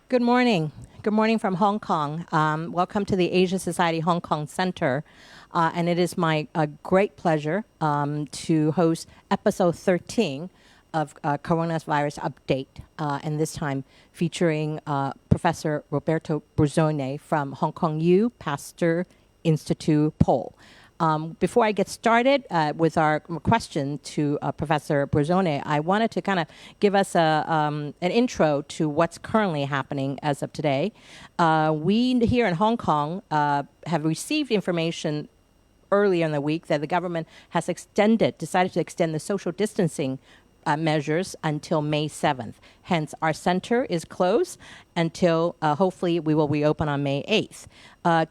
Good morning. Good morning from Hong Kong. Welcome to the Asia Society Hong Kong Center. And it is my great pleasure to host episode 13 of Coronavirus Update, and this time featuring Professor Roberto Bruzzone from Hong Kong U-Pasteur Institute Pole. Before I get started with our question to Professor Bruzzone, I wanted to kind of give us an intro to what's currently happening as of today. We here in Hong Kong have received information earlier in the week that the government has decided to extend the social distancing measures until May 7th. Hence, our center is closed until hopefully we will reopen on May 8th.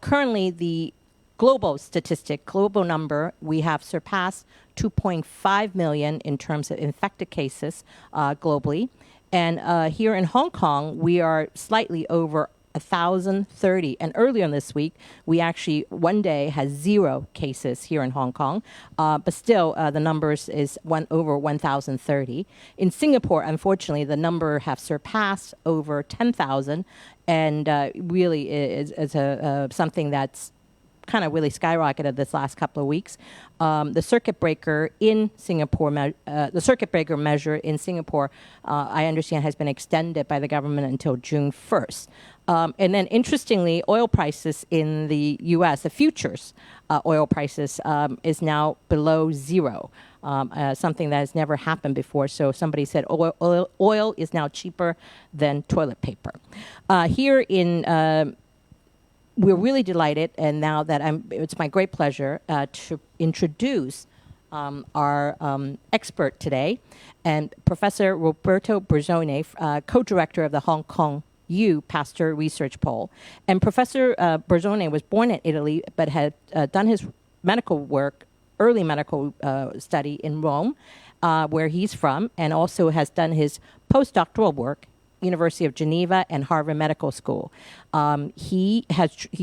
Currently, the global number, we have surpassed 2.5 million in terms of infected cases globally. And here in Hong Kong, we are slightly over 1,030. And earlier in this week, we actually one day had 0 cases here in Hong Kong. But still, the numbers is over 1,030. In Singapore, unfortunately, the number have surpassed over 10,000. And really is something that's kind of really skyrocketed this last couple of weeks. The circuit breaker in Singapore, the circuit breaker measure in Singapore, I understand has been extended by the government until June 1st. And then interestingly, oil prices in the U.S., the futures oil prices is now below 0, something that has never happened before. So somebody said oil is now cheaper than toilet paper. Here in we're really delighted, and now that it's my great pleasure to introduce our expert today, and Professor Roberto Bruzzone, co-director of the Hong Kong U-Pasteur Research Pole. And Professor Bruzzone was born in Italy, but had done his medical work, early medical study in Rome, where he's from, and also has done his postdoctoral work University of Geneva and Harvard Medical School. He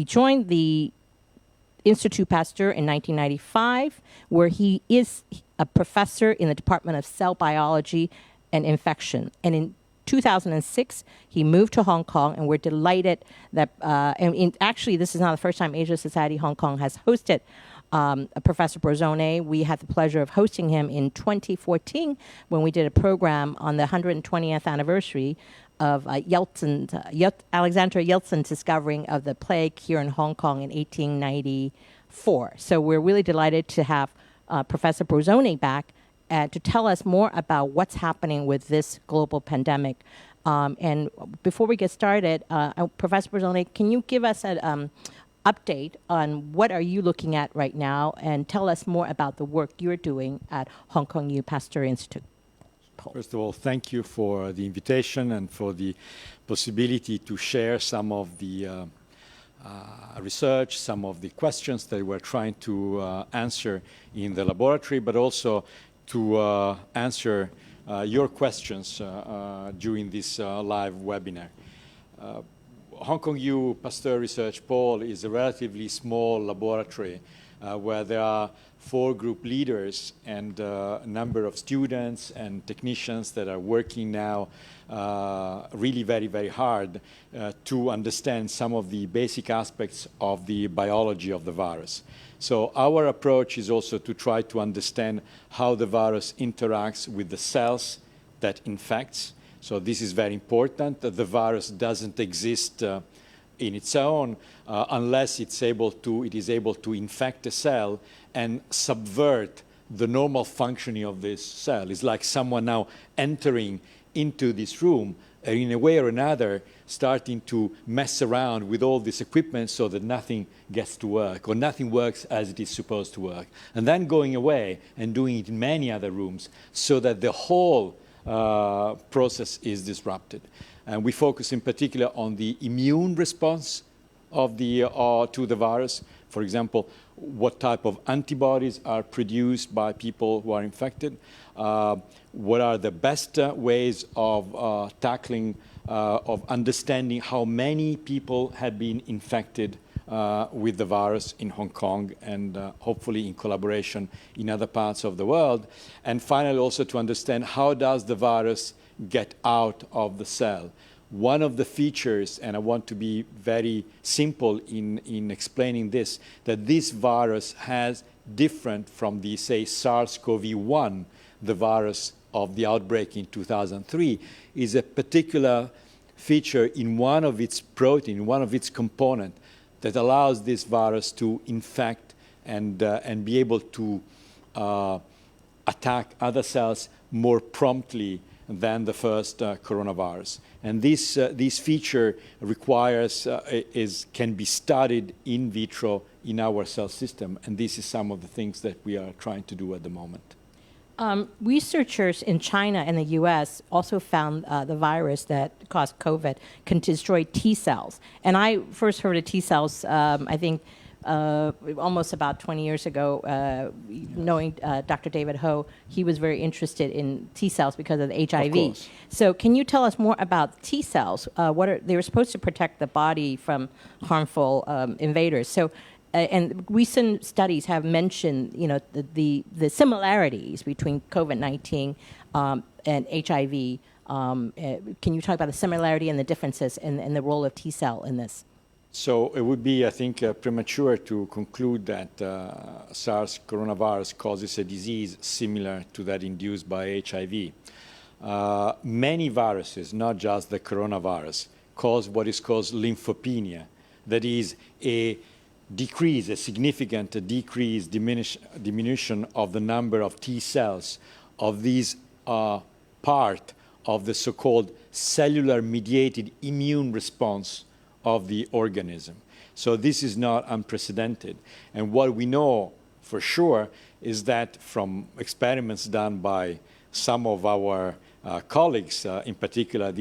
joined the Institut Pasteur in 1995, where he is a professor in the Department of Cell Biology and Infection. And in 2006, he moved to Hong Kong, and we're delighted that, actually, this is not the first time Asia Society Hong Kong has hosted Professor Bruzzone. We had the pleasure of hosting him in 2014 when we did a program on the 120th anniversary of Alexander Yeltsin's discovering of the plague here in Hong Kong in 1894. So we're really delighted to have Professor Bruzzone back to tell us more about what's happening with this global pandemic. And before we get started, Professor Bruzzone, can you give us an update on what are you looking at right now, and tell us more about the work you're doing at Hong Kong U-Pasteur Institute? First of all, thank you for the invitation and for the possibility to share some of the research, some of the questions that we're trying to answer in the laboratory, but also to answer your questions during this live webinar. Hong Kong U-Pasteur Research Pole is a relatively small laboratory where there are 4 group leaders and a number of students and technicians that are working now really very, very hard to understand some of the basic aspects of the biology of the virus. So our approach is also to try to understand how the virus interacts with the cells that infects. So this is very important, that the virus doesn't exist in its own unless it is able to infect a cell and subvert the normal functioning of this cell. It's like someone now entering into this room and in a way or another starting to mess around with all this equipment so that nothing gets to work or nothing works as it is supposed to work. And then going away and doing it in many other rooms so that the whole process is disrupted. And we focus in particular on the immune response of to the virus. For example, what type of antibodies are produced by people who are infected? What are the best ways of tackling, of understanding how many people have been infected with the virus in Hong Kong and hopefully in collaboration in other parts of the world. And finally, also to understand how does the virus get out of the cell? one of the features, and I want to be very simple in explaining this, that this virus has different from the, say, SARS-CoV-1, the virus of the outbreak in 2003, is a particular feature in one of its protein, one of its components, that allows this virus to infect and be able to attack other cells more promptly than the first coronavirus. And this feature requires, can be studied in vitro in our cell system, and this is some of the things that we are trying to do at the moment. Researchers in China and the U.S. also found the virus that caused COVID can destroy T cells. And I first heard of T cells, I think, almost about 20 years ago, knowing Dr. David Ho, he was very interested in T cells because of the HIV. Of so can you tell us more about T cells? They were supposed to protect the body from harmful invaders. So, and recent studies have mentioned, the similarities between COVID-19 and HIV. Can you talk about the similarity and the differences and the role of T cell in this? So it would be, I think, premature to conclude that SARS coronavirus causes a disease similar to that induced by HIV. Many viruses, not just the coronavirus, cause what is called lymphopenia. That is a significant diminution of the number of T cells of these part of the so-called cellular-mediated immune response of the organism. So this is not unprecedented. And what we know for sure is that from experiments done by some of our colleagues, in particular,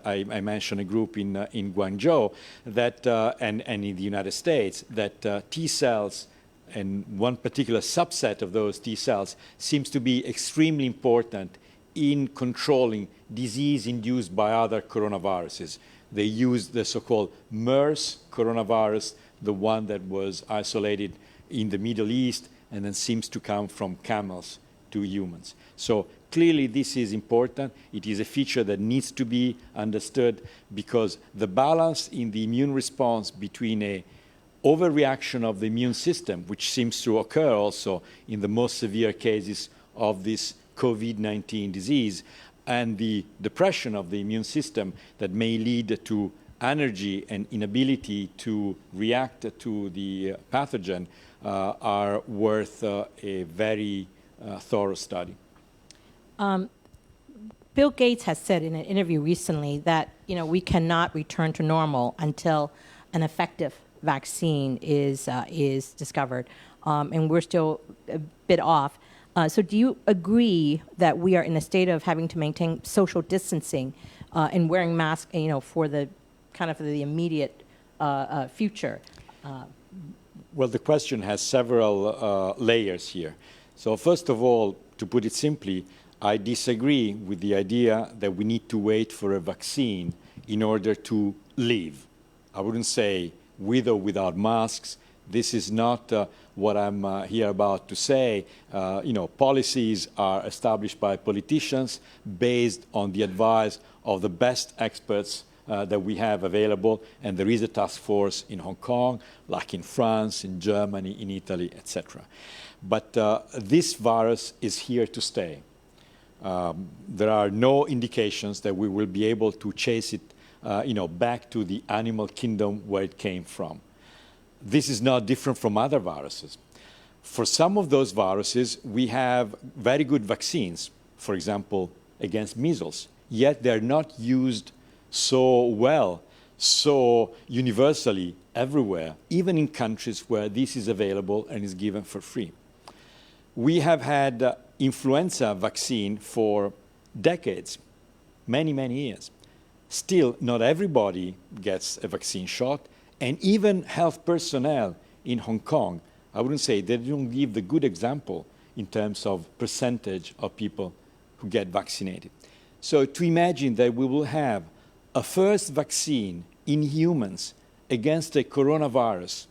I mentioned a group in Guangzhou that, and in the United States, that T cells and one particular subset of those T cells seems to be extremely important in controlling disease induced by other coronaviruses. They use the so-called MERS coronavirus, the one that was isolated in the Middle East and then seems to come from camels to humans. So clearly this is important. It is a feature that needs to be understood because the balance in the immune response between a overreaction of the immune system, which seems to occur also in the most severe cases of this COVID-19 disease, and the depression of the immune system that may lead to energy and inability to react to the pathogen are worth a very thorough study. Bill Gates has said in an interview recently that we cannot return to normal until an effective vaccine is discovered, and we're still a bit off. So do you agree that we are in a state of having to maintain social distancing and wearing masks, for the kind of the immediate future? Well, the question has several layers here. So first of all, to put it simply, I disagree with the idea that we need to wait for a vaccine in order to live. I wouldn't say with or without masks. This is not what I'm here about to say. Policies are established by politicians based on the advice of the best experts that we have available, and there is a task force in Hong Kong, like in France, in Germany, in Italy, etc. But this virus is here to stay. There are no indications that we will be able to chase it, back to the animal kingdom where it came from. This is not different from other viruses. For some of those viruses, we have very good vaccines, for example, against measles, yet they're not used so well, so universally everywhere, even in countries where this is available and is given for free. We have had influenza vaccine for decades, many, many years. Still, not everybody gets a vaccine shot, and even health personnel in Hong Kong, I wouldn't say they don't give the good example in terms of percentage of people who get vaccinated. So to imagine that we will have a first vaccine in humans against a coronavirus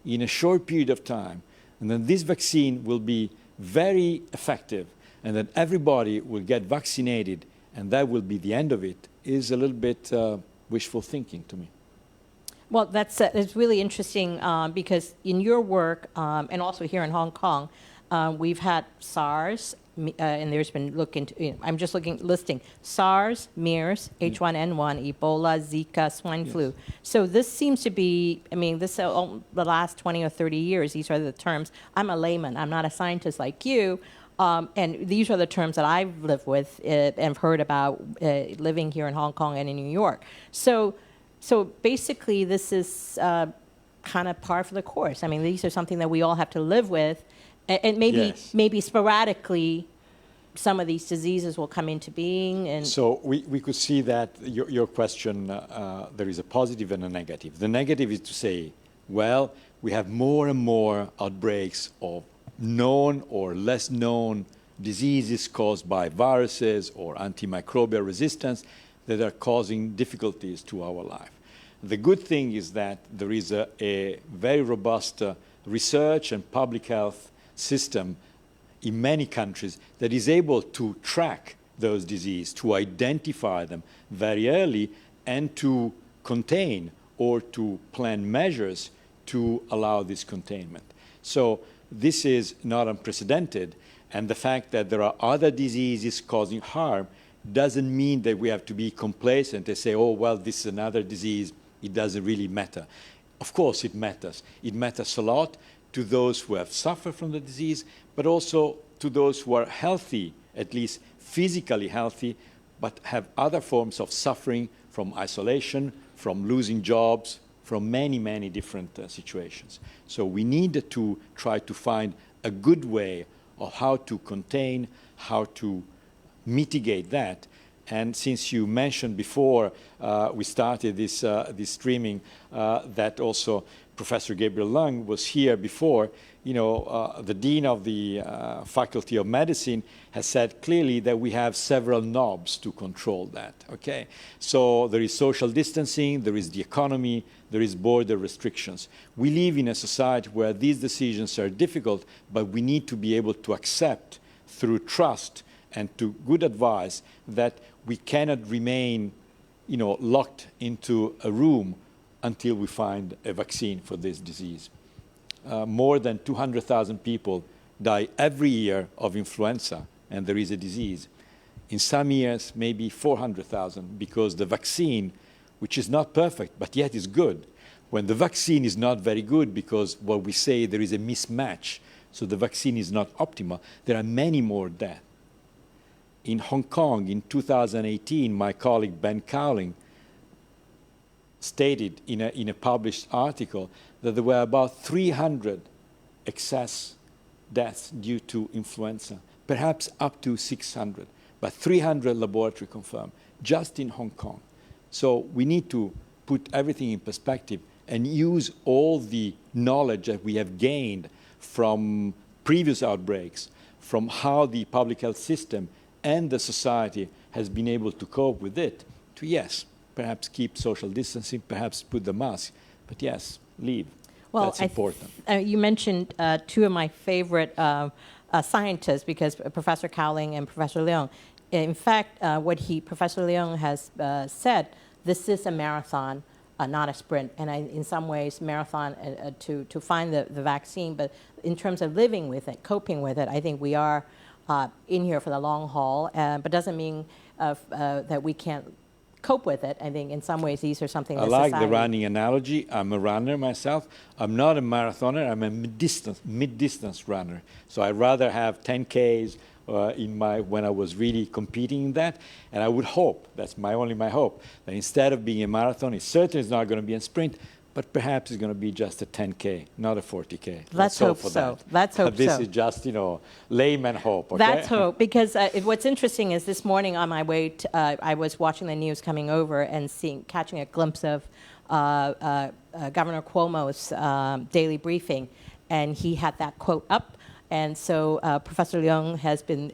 in a short period of time, and then this vaccine will be very effective, and that everybody will get vaccinated, and that will be the end of it, is a little bit wishful thinking to me. Well, it's really interesting because in your work and also here in Hong Kong, we've had SARS, and there's been I'm just listing SARS, MERS, H1N1, Ebola, Zika, swine flu. So this seems to be, the last 20 or 30 years, these are the terms. I'm a layman. I'm not a scientist like you. And these are the terms that I've lived with and heard about living here in Hong Kong and in New York. So basically, this is kind of par for the course. I mean, these are something that we all have to live with. And maybe sporadically, some of these diseases will come into being. And so we could see that your question, there is a positive and a negative. The negative is to say, well, we have more and more outbreaks of known or less known diseases caused by viruses or antimicrobial resistance that are causing difficulties to our life. The good thing is that there is a very robust research and public health system in many countries that is able to track those diseases, to identify them very early, and to contain or to plan measures to allow this containment. So this is not unprecedented, and the fact that there are other diseases causing harm doesn't mean that we have to be complacent and say, oh, well, this is another disease, it doesn't really matter. Of course it matters. It matters a lot to those who have suffered from the disease, but also to those who are healthy, at least physically healthy, but have other forms of suffering from isolation, from losing jobs, from many, many different situations. So we need to try to find a good way of how to contain, how to mitigate that. And since you mentioned before we started this streaming that also Professor Gabriel Lung was here before, the Dean of the Faculty of Medicine has said clearly that we have several knobs to control that, okay? So there is social distancing, there is the economy, there is border restrictions. We live in a society where these decisions are difficult, but we need to be able to accept through trust and to good advice that we cannot remain, locked into a room until we find a vaccine for this disease. More than 200,000 people die every year of influenza, and there is a disease. In some years, maybe 400,000, because the vaccine, which is not perfect, but yet is good. When the vaccine is not very good, because what we say there is a mismatch, so the vaccine is not optimal, there are many more deaths. In Hong Kong, in 2018, my colleague Ben Cowling stated in a published article that there were about 300 excess deaths due to influenza, perhaps up to 600, but 300 laboratory confirmed, just in Hong Kong. So we need to put everything in perspective and use all the knowledge that we have gained from previous outbreaks, from how the public health system and the society has been able to cope with it, to yes, perhaps keep social distancing, perhaps put the mask, but yes, leave. Well, that's important. You mentioned two of my favorite scientists, because Professor Cowling and Professor Leung. In fact, Professor Leung has said, this is a marathon, not a sprint. And in some ways, marathon to find the vaccine, but in terms of living with it, coping with it, I think we are in here for the long haul, but doesn't mean that we can't cope with it. I think in some ways these are something that I like society... the running analogy. I'm a runner myself. I'm not a marathoner. I'm a mid-distance runner. So I'd rather have 10Ks when I was really competing in that. And I would hope, that's only my hope, that instead of being a marathon, it certainly is not going to be a sprint, but perhaps it's going to be just a 10K, not a 40K. Let's hope so. That. Let's hope this so. Is just, layman hope. Okay? That's hope, because what's interesting is this morning on my way, I was watching the news coming over and catching a glimpse of Governor Cuomo's daily briefing, and he had that quote up. And so Professor Leung has been,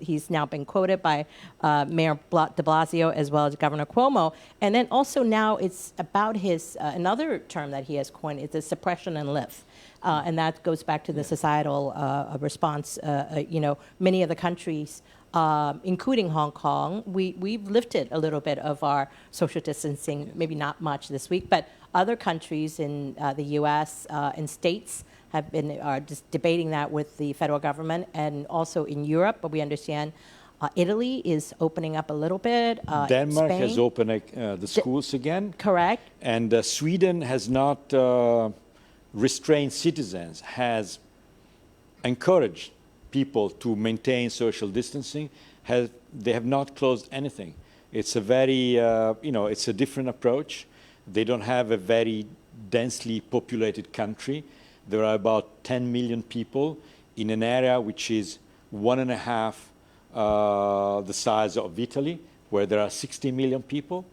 he's now been quoted by Mayor de Blasio as well as Governor Cuomo. And then also now it's about his, another term that he has coined is the suppression and lift. And that goes back to the societal response. Many of the countries including Hong Kong, we've lifted a little bit of our social distancing, maybe not much this week, but other countries in the U.S. And states are just debating that with the federal government, and also in Europe, but we understand Italy is opening up a little bit. Denmark Spain, has opened the schools again. correct. And Sweden has not restrained citizens, has encouraged people to maintain social distancing. They have not closed anything. It's a very, it's a different approach. They don't have a very densely populated country. There are about 10 million people in an area which is 1.5 the size of Italy, where there are 60 million people.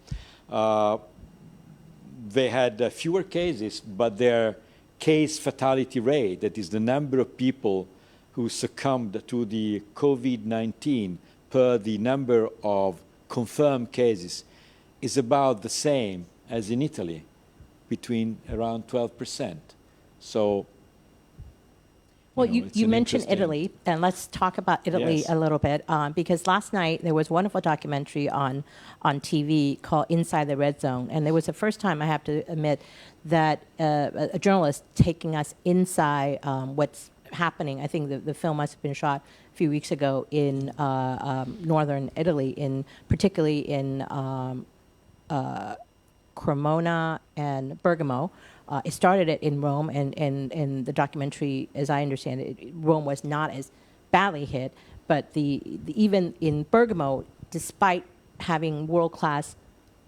They had fewer cases, but their case fatality rate, that is the number of people who succumbed to the COVID-19 per the number of confirmed cases, is about the same as in Italy, between around 12%. So, well, you mentioned Italy, and let's talk about Italy a little bit, because last night there was a wonderful documentary on TV called Inside the Red Zone, and there was the first time, I have to admit, that a journalist taking us inside what's happening. I think the film must have been shot a few weeks ago in northern Italy, particularly in Cremona and Bergamo. It started in Rome, and the documentary, as I understand it, Rome was not as badly hit, but even in Bergamo, despite having world-class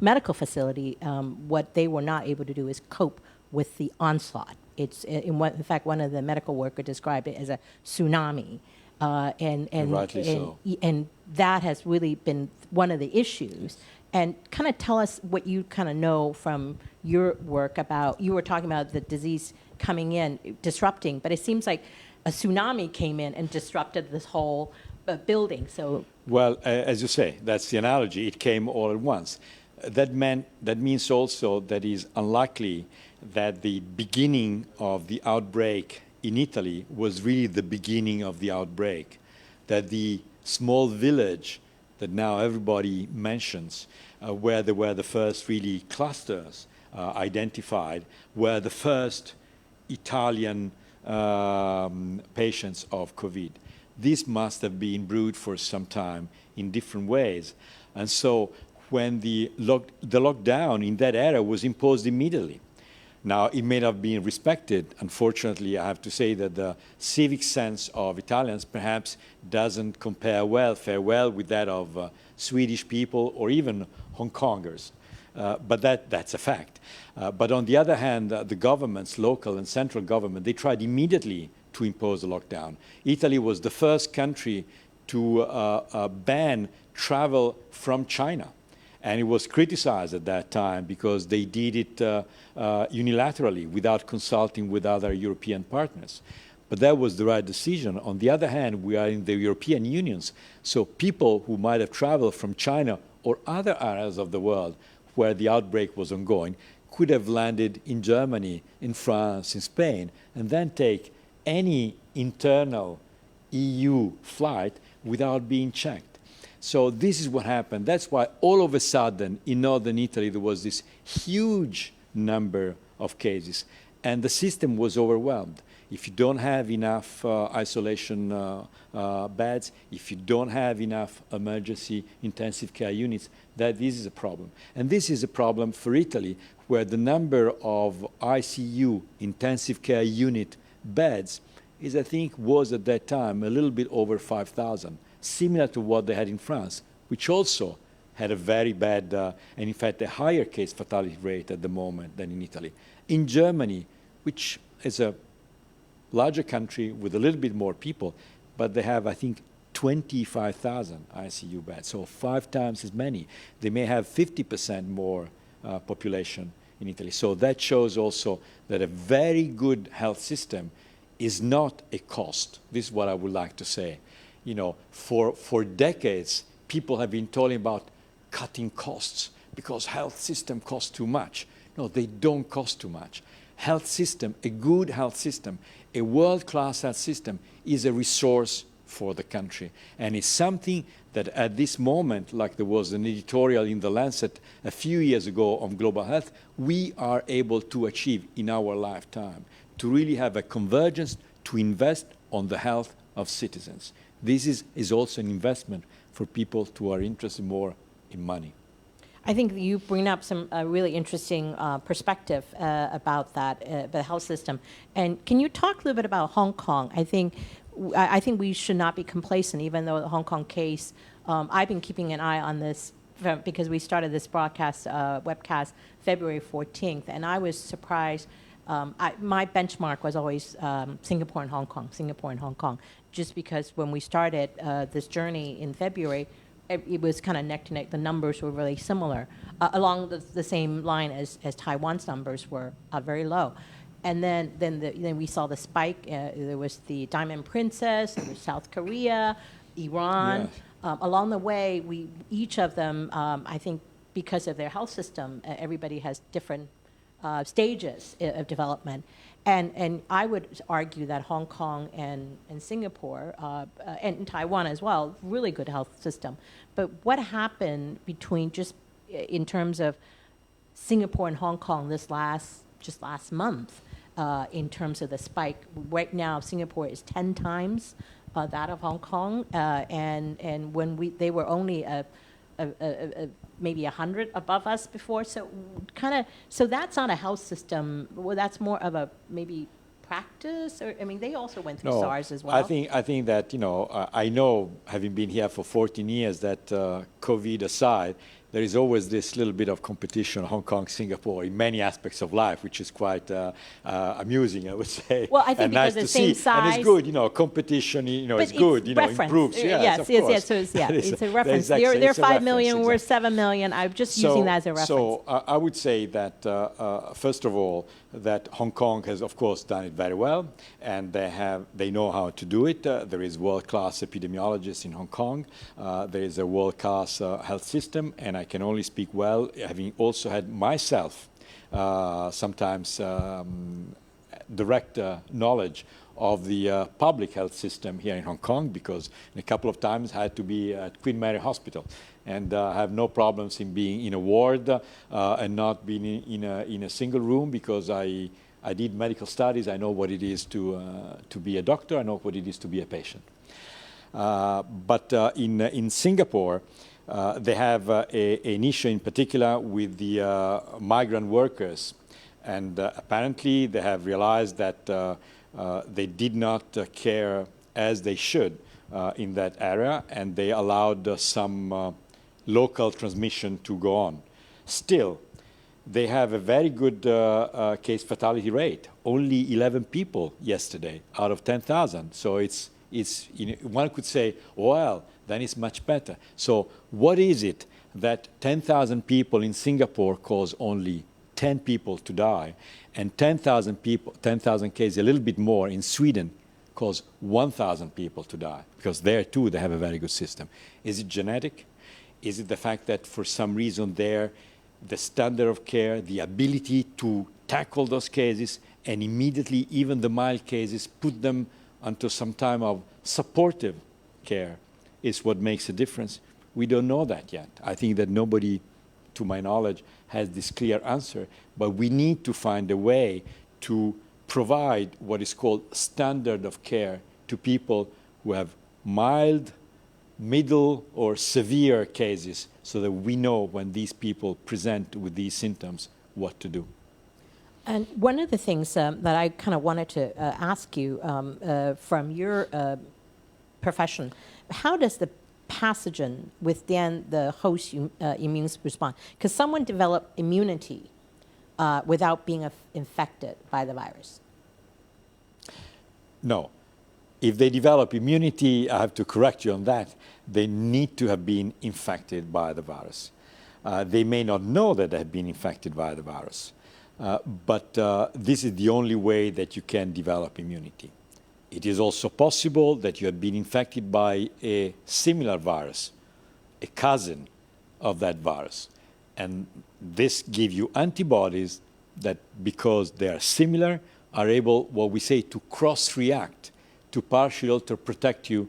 medical facility, what they were not able to do is cope with the onslaught. In fact, one of the medical workers described it as a tsunami, and rightly so. And that has really been one of the issues. And kind of tell us what you kind of know from your work about, you were talking about the disease coming in, disrupting, but it seems like a tsunami came in and disrupted this whole building. So, well, as you say, that's the analogy. It came all at once. That means also that it is unlikely that the beginning of the outbreak in Italy was really the beginning of the outbreak, that the small village that now everybody mentions, where there were the first really clusters identified, were the first Italian patients of COVID. This must have been brewed for some time in different ways. And so when the lockdown in that area was imposed immediately. Now, it may not have been respected. Unfortunately, I have to say that the civic sense of Italians perhaps doesn't fare well with that of Swedish people or even Hong Kongers. But that's a fact. But on the other hand, the governments, local and central government, they tried immediately to impose a lockdown. Italy was the first country to ban travel from China. And it was criticized at that time because they did it unilaterally without consulting with other European partners. But that was the right decision. On the other hand, we are in the European Union, so people who might have traveled from China or other areas of the world where the outbreak was ongoing could have landed in Germany, in France, in Spain, and then take any internal EU flight without being checked. So this is what happened. That's why all of a sudden in northern Italy there was this huge number of cases, and the system was overwhelmed. If you don't have enough isolation beds, if you don't have enough emergency intensive care units, this is a problem. And this is a problem for Italy, where the number of ICU, intensive care unit beds, was at that time a little bit over 5,000. Similar to what they had in France, which also had a very bad, and in fact a higher case fatality rate at the moment than in Italy. In Germany, which is a larger country with a little bit more people, but they have, I think, 25,000 ICU beds, so 5 times as many. They may have 50% more population in Italy. So that shows also that a very good health system is not a cost. This is what I would like to say. You know, for decades, people have been talking about cutting costs because health system costs too much. No, they don't cost too much. Health system, a good health system, a world-class health system is a resource for the country, and it's something that at this moment, like there was an editorial in The Lancet a few years ago on global health, we are able to achieve in our lifetime, to really have a convergence to invest on the health of citizens. This is also an investment for people who are interested more in money. I think you bring up some really interesting perspective about that, the health system. And can you talk a little bit about Hong Kong? I think we should not be complacent, even though the Hong Kong case, I've been keeping an eye on this because we started this webcast February 14th, and I was surprised. My benchmark was always Singapore and Hong Kong, just because when we started this journey in February, it was kind of neck to neck. The numbers were really similar, along the same line as Taiwan's numbers were very low. And then we saw the spike. There was the Diamond Princess, there was South Korea, Iran. Yes. Along the way, each of them, I think, because of their health system, everybody has different stages of development. And I would argue that Hong Kong and Singapore, and Taiwan as well, really good health system. But what happened between just in terms of Singapore and Hong Kong just last month in terms of the spike? Right now, Singapore is 10 times that of Hong Kong. And when they were only maybe 100 above us before, so that's not a health system. Well, that's more of a maybe practice, or I mean, they also went through SARS as well. I think that I know, having been here for 14 years, that COVID aside, there is always this little bit of competition, Hong Kong, Singapore, in many aspects of life, which is quite amusing, I would say. Well, I think and because nice the same see. size. And it's good, competition, it's good, improves. Yes, so it's a reference. They're 5 million, we're 7 million. I'm just using that as a reference. So I would say that, first of all, that Hong Kong has, of course, done it very well, and they know how to do it. There is world-class epidemiologists in Hong Kong. There is a world-class health system, and I can only speak well, having also had myself sometimes direct knowledge of the public health system here in Hong Kong, because a couple of times I had to be at Queen Mary Hospital, and I have no problems in being in a ward and not being in a single room, because I did medical studies. I know what it is to be a doctor. I know what it is to be a patient. But in Singapore, they have an issue in particular with the migrant workers, and apparently they have realized that they did not care as they should in that area, and they allowed some local transmission to go on. Still, they have a very good case fatality rate. Only 11 people yesterday out of 10,000. So it's one could say, well, then it's much better. So what is it that 10,000 people in Singapore cause only 10 people to die, and 10,000 cases, a little bit more, in Sweden cause 1,000 people to die? Because there, too, they have a very good system. Is it genetic? Is it the fact that for some reason there, the standard of care, the ability to tackle those cases, and immediately even the mild cases, put them onto some time of supportive care, is what makes a difference? We don't know that yet. I think that nobody, to my knowledge, has this clear answer, but we need to find a way to provide what is called standard of care to people who have mild, middle, or severe cases, so that we know when these people present with these symptoms what to do. And one of the things that I kind of wanted to ask you from your profession, how does the pathogen within the host immune response? Because someone develop immunity without being infected by the virus. No. If they develop immunity, I have to correct you on that, they need to have been infected by the virus. They may not know that they have been infected by the virus, but this is the only way that you can develop immunity. It is also possible that you have been infected by a similar virus, a cousin of that virus. And this gives you antibodies that, because they are similar, are able, what we say, to cross-react, to partially alter, protect you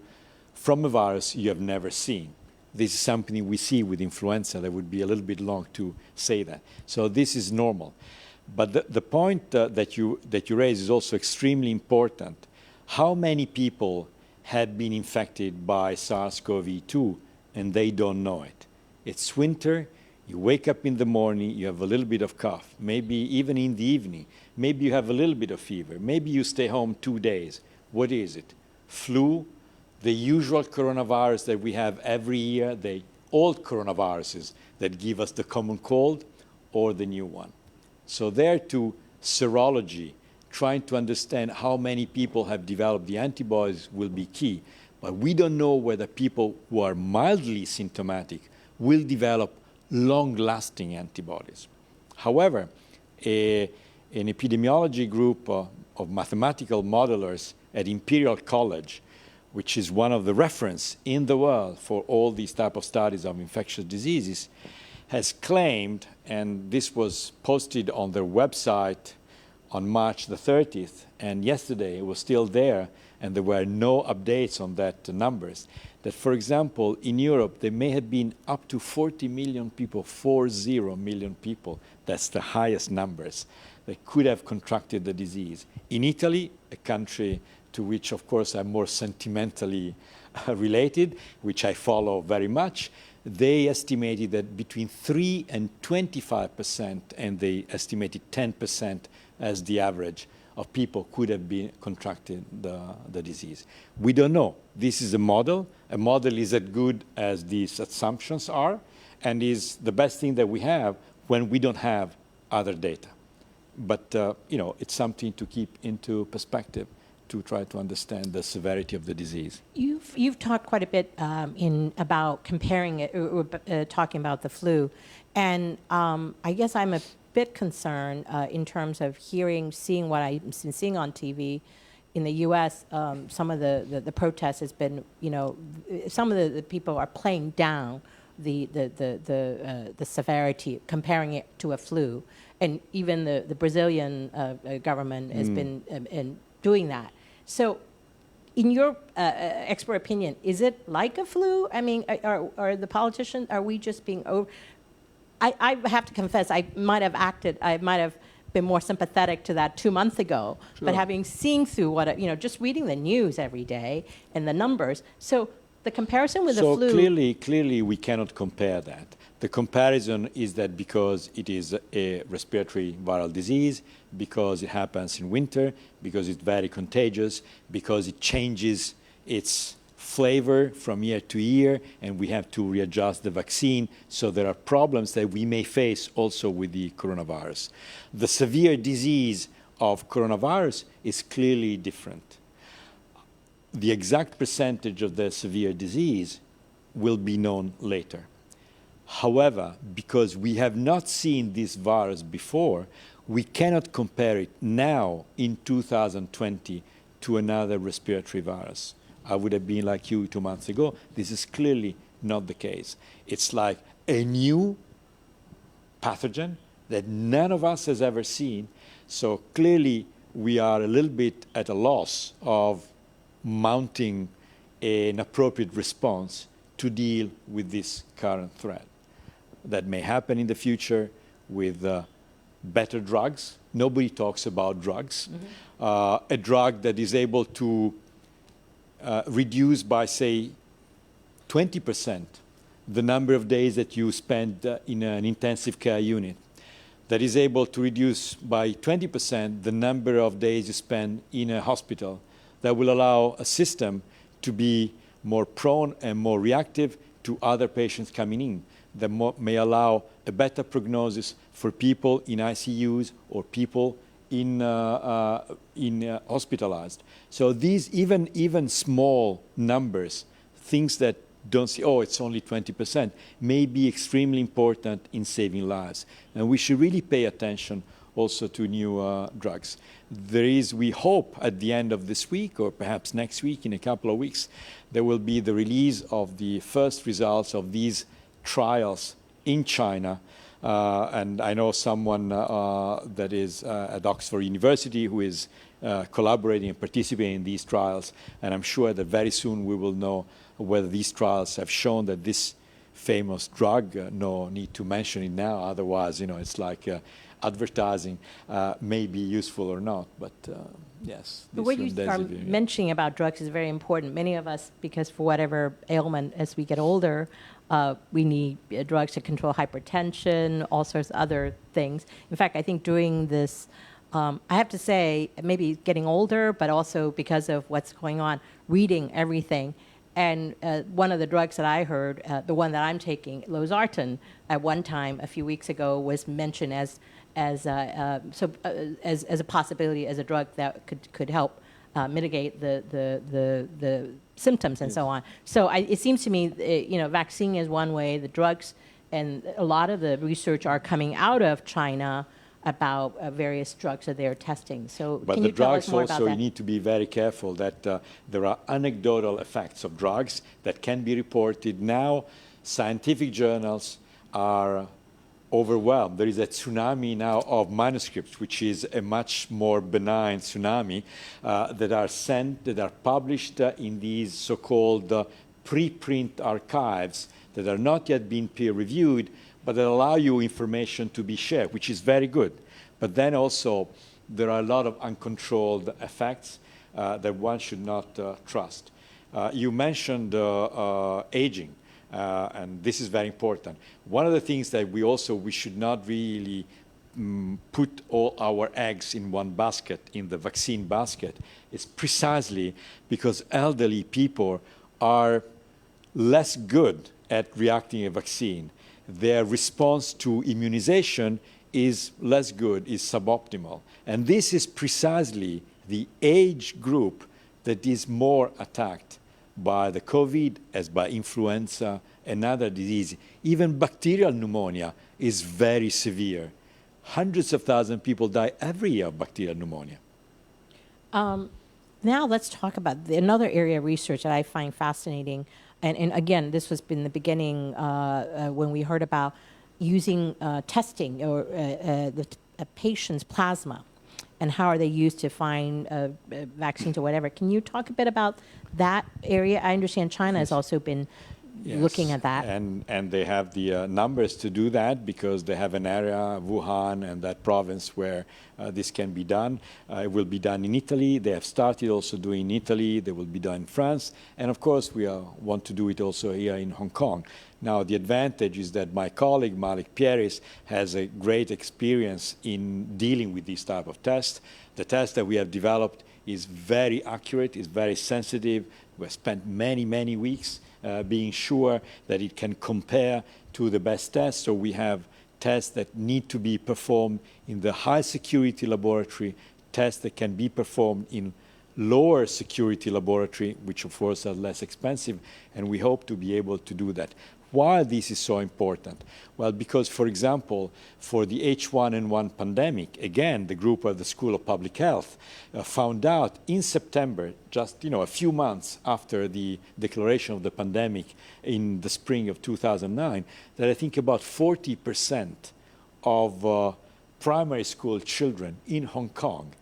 from a virus you have never seen. This is something we see with influenza. That would be a little bit long to say that. So this is normal. But the point that you raise is also extremely important. How many people had been infected by SARS-CoV-2 and they don't know it? It's winter. You wake up in the morning, you have a little bit of cough, maybe even in the evening. Maybe you have a little bit of fever. Maybe you stay home 2 days. What is it? Flu, the usual coronavirus that we have every year, the old coronaviruses that give us the common cold, or the new one. So there too, serology, trying to understand how many people have developed the antibodies will be key. But we don't know whether people who are mildly symptomatic will develop long-lasting antibodies. However, an epidemiology group of mathematical modelers at Imperial College, which is one of the reference in the world for all these type of studies of infectious diseases, has claimed, and this was posted on their website on March the 30th, and yesterday it was still there, and there were no updates on that numbers, that, for example, in Europe, there may have been up to 40 million people, 40 million people, that's the highest numbers, that could have contracted the disease. In Italy, a country to which, of course, I'm more sentimentally related, which I follow very much, they estimated that between 3 and 25%, and they estimated 10% as the average of people could have been contracted the disease. We don't know. This is a model. A model is as good as these assumptions are, and is the best thing that we have when we don't have other data. But it's something to keep into perspective to try to understand the severity of the disease. You've talked quite a bit about comparing it, talking about the flu, and I guess I'm a bit concerned in terms of seeing what I've been seeing on TV. In the U.S., some of the protests has been, some of the people are playing down the severity, comparing it to a flu, and even the Brazilian government has been doing that. So, in your expert opinion, is it like a flu? I mean, are the politicians, are we just being over? I have to confess, I might have been more sympathetic to that 2 months ago, sure. But having seen through just reading the news every day and the numbers, so the comparison with the flu. So clearly we cannot compare that. The comparison is that because it is a respiratory viral disease, because it happens in winter, because it's very contagious, because it changes its flavor from year to year, and we have to readjust the vaccine. So there are problems that we may face also with the coronavirus. The severe disease of coronavirus is clearly different. The exact percentage of the severe disease will be known later. However, because we have not seen this virus before, we cannot compare it now in 2020 to another respiratory virus. I would have been like you 2 months ago. This is clearly not the case. It's like a new pathogen that none of us has ever seen. So clearly we are a little bit at a loss of mounting an appropriate response to deal with this current threat. That may happen in the future with better drugs. Nobody talks about drugs. Mm-hmm. A drug that is able to reduce by, say, 20% the number of days that you spend in an intensive care unit. That is able to reduce by 20% the number of days you spend in a hospital. That will allow a system to be more prone and more reactive to other patients coming in. That may allow a better prognosis for people in ICUs or people in hospitalized. So these even small numbers, things that don't see, oh, it's only 20%, may be extremely important in saving lives. And we should really pay attention also to new drugs. There is, we hope, at the end of this week, or perhaps next week, in a couple of weeks, there will be the release of the first results of these trials in China. And I know someone that is at Oxford University who is collaborating and participating in these trials. And I'm sure that very soon we will know whether these trials have shown that this famous drug. No need to mention it now, otherwise, it's like advertising may be useful or not, but yes. The way you are mentioning about drugs is very important. Many of us, because for whatever ailment, as we get older, we need drugs to control hypertension, all sorts of other things. In fact, I think doing this, I have to say, maybe getting older, but also because of what's going on, reading everything. And one of the drugs that I heard, the one that I'm taking, losartan, at one time a few weeks ago was mentioned as a possibility as a drug that could help mitigate the symptoms and so on. So it seems to me, vaccine is one way. The drugs and a lot of the research are coming out of China about various drugs that they're testing. So but can you tell us more about that? But the drugs also, you need to be very careful that there are anecdotal effects of drugs that can be reported. Now, scientific journals are overwhelmed. There is a tsunami now of manuscripts, which is a much more benign tsunami, that are published in these so-called preprint archives that are not yet being peer-reviewed, but that allow you information to be shared, which is very good. But then also, there are a lot of uncontrolled effects that one should not trust. You mentioned aging. And this is very important. One of the things that we should not really put all our eggs in one basket, in the vaccine basket, is precisely because elderly people are less good at reacting to a vaccine. Their response to immunization is less good, is suboptimal. And this is precisely the age group that is more attacked by the COVID as by influenza and other disease. Even bacterial pneumonia is very severe. Hundreds of thousands of people die every year of bacterial pneumonia. Now let's talk about another area of research that I find fascinating. And again, this was in the beginning when we heard about using testing or a patient's plasma and how are they used to find vaccines or whatever. Can you talk a bit about that area? I understand China has also been looking at that. And they have the numbers to do that because they have an area, Wuhan and that province, where this can be done. It will be done in Italy. They have started also doing in Italy. They will be done in France. And of course, we want to do it also here in Hong Kong. Now, the advantage is that my colleague, Malik Pieris, has a great experience in dealing with these type of tests. The test that we have developed is very accurate, is very sensitive. We have spent many, many weeks being sure that it can compare to the best tests. So we have tests that need to be performed in the high security laboratory, tests that can be performed in lower security laboratory, which of course are less expensive, and we hope to be able to do that. Why this is so important? Well, because, for example, for the H1N1 pandemic, again, the group at the School of Public Health found out in September, just a few months after the declaration of the pandemic in the spring of 2009, that I think about 40% of primary school children in Hong Kong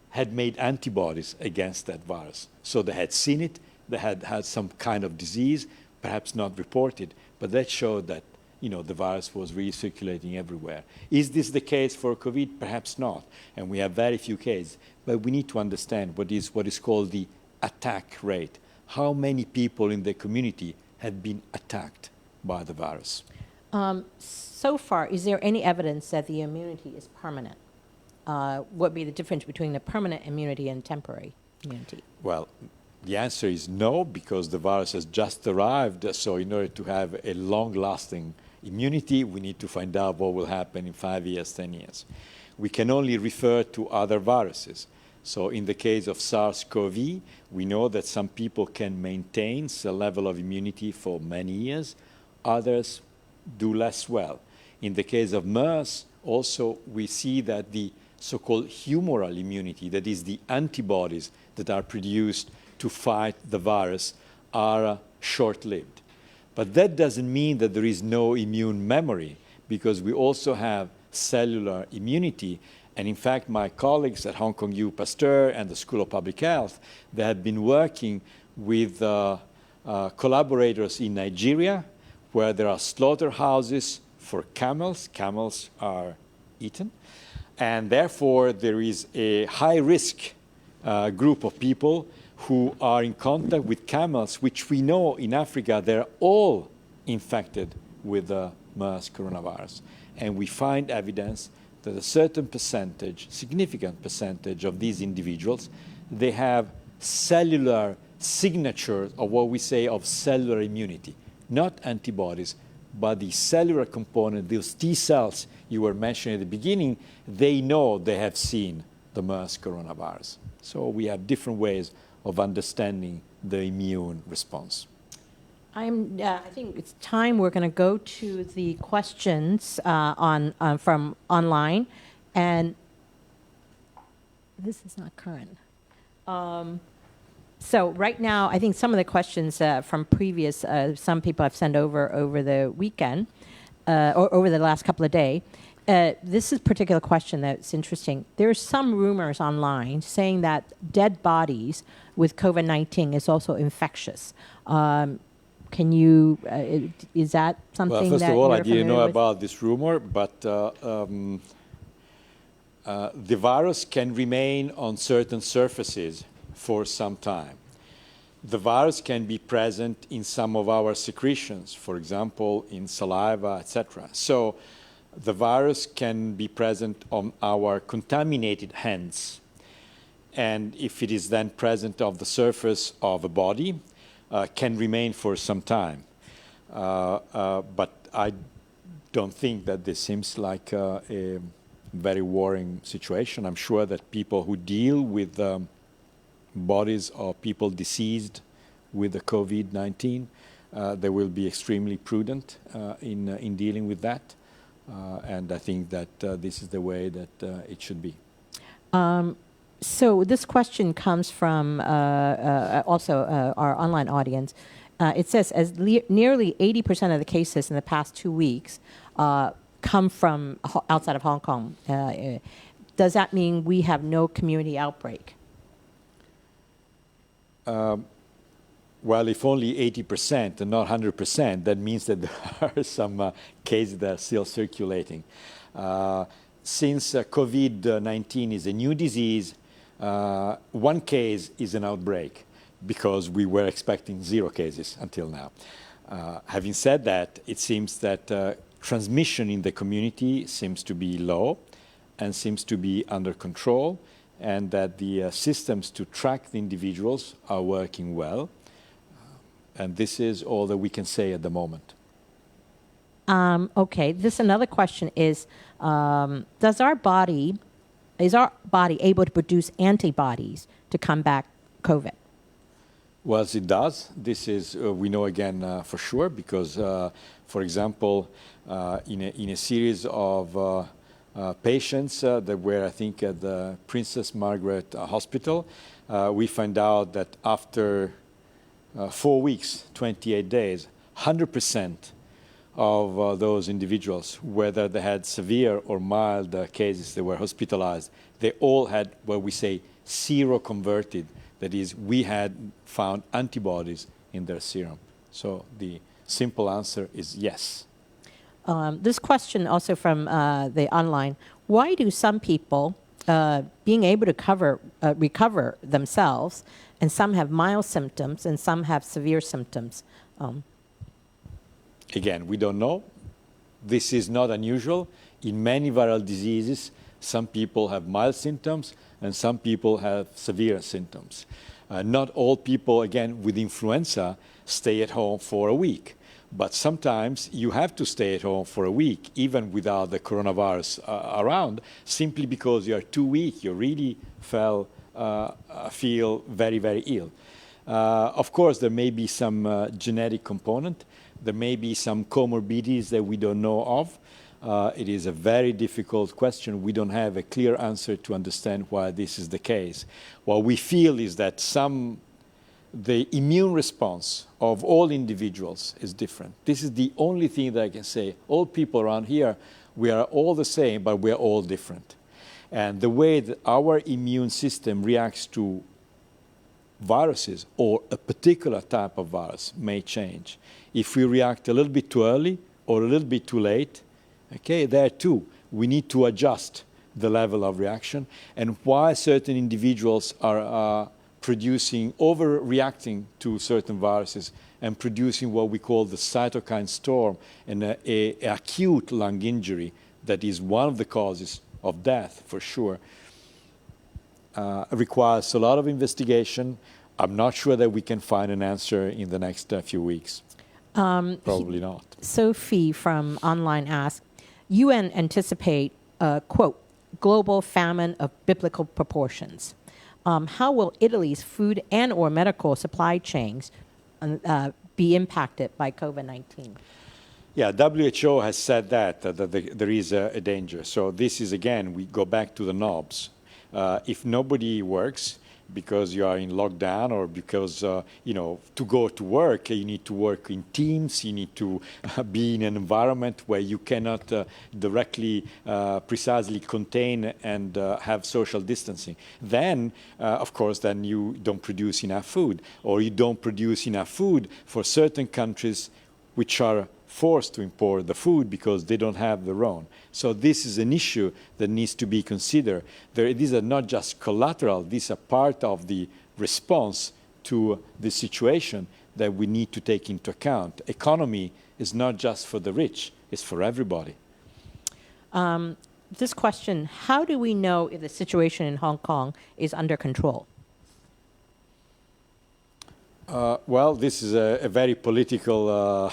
had made antibodies against that virus. So they had seen it, they had had some kind of disease, perhaps not reported, but that showed that the virus was really circulating everywhere. Is this the case for COVID? Perhaps not, and we have very few cases. But we need to understand what is called the attack rate. How many people in the community have been attacked by the virus? So far, is there any evidence that the immunity is permanent? What would be the difference between the permanent immunity and temporary immunity? Well, the answer is no, because the virus has just arrived. So in order to have a long-lasting immunity, we need to find out what will happen in 5 years, 10 years. We can only refer to other viruses. So in the case of SARS-CoV, we know that some people can maintain a level of immunity for many years. Others do less well. In the case of MERS, also, we see that the so-called humoral immunity, that is the antibodies that are produced to fight the virus, are short-lived. But that doesn't mean that there is no immune memory, because we also have cellular immunity. And in fact, my colleagues at HKU-Pasteur and the School of Public Health, they have been working with collaborators in Nigeria, where there are slaughterhouses for camels. Camels are eaten. And therefore, there is a high-risk group of people who are in contact with camels, which we know in Africa, they're all infected with the MERS coronavirus. And we find evidence that a certain percentage, significant percentage of these individuals, they have cellular signatures of what we say of cellular immunity, not antibodies, but the cellular component, those T cells you were mentioning at the beginning, they know they have seen the MERS coronavirus. So we have different ways of understanding the immune response. I think it's time we're going to go to the questions from online, and this is not current. So right now, I think some of the questions from previous, some people have sent over the weekend, or over the last couple of days. This is a particular question that's interesting. There's some rumors online saying that dead bodies with COVID-19 is also infectious. Can you, is that something that Well, first of all, I didn't know with? about this rumor, but the virus can remain on certain surfaces for some time. The virus can be present in some of our secretions, for example, in saliva, etc. So the virus can be present on our contaminated hands. And if it is then present on the surface of a body, can remain for some time. But I don't think that this seems like a very worrying situation. I'm sure that people who deal with bodies of people deceased with the COVID-19, they will be extremely prudent in dealing with that. And I think that this is the way that it should be. So this question comes from also our online audience. It says, as nearly 80% of the cases in the past 2 weeks come from outside of Hong Kong, does that mean we have no community outbreak? Well, if only 80% and not 100%, that means that there are some cases that are still circulating. Since COVID-19 is a new disease, one case is an outbreak because we were expecting 0 cases until now. Having said that, it seems that transmission in the community seems to be low and seems to be under control, and that the systems to track the individuals are working well. And this is all that we can say at the moment. Okay, another question is is our body able to produce antibodies to combat COVID? Well, it does. This is, we know again for sure, because, for example, in a series of patients that were, I think, at the Princess Margaret Hospital, we find out that after 4 weeks, 28 days, 100% of those individuals, whether they had severe or mild cases, they were hospitalized, they all had what we say seroconverted. That is, we had found antibodies in their serum. So the simple answer is yes. This question also from the online, why do some people being able to recover themselves, and some have mild symptoms and some have severe symptoms? Again, we don't know. This is not unusual. In many viral diseases, some people have mild symptoms and some people have severe symptoms. Not all people, again, with influenza stay at home for a week. But sometimes you have to stay at home for a week, even without the coronavirus around, simply because you are too weak. You really feel very, very ill. Of course, there may be some genetic component. There may be some comorbidities that we don't know of. It is a very difficult question. We don't have a clear answer to understand why this is the case. What we feel is that the immune response of all individuals is different. This is the only thing that I can say. All people around here, we are all the same, but we are all different. And the way that our immune system reacts to viruses or a particular type of virus may change. If we react a little bit too early or a little bit too late, okay, there too, we need to adjust the level of reaction. And why certain individuals are overreacting to certain viruses and producing what we call the cytokine storm and a acute lung injury that is one of the causes of death for sure, requires a lot of investigation. I'm not sure that we can find an answer in the next few weeks. Probably not. Sophie from online asks, UN anticipate, quote, global famine of biblical proportions. How will Italy's food and or medical supply chains be impacted by COVID-19? Yeah, WHO has said that there is a danger. So this is, again, we go back to the knobs. If nobody works because you are in lockdown or because, to go to work, you need to work in teams, you need to be in an environment where you cannot directly, precisely contain and have social distancing. Then, of course, then you don't produce enough food, or you don't produce enough food for certain countries which are forced to import the food because they don't have their own. So this is an issue that needs to be considered. These are not just collateral, these are part of the response to the situation that we need to take into account. Economy is not just for the rich, it's for everybody. This question, how do we know if the situation in Hong Kong is under control? Well, this is a very political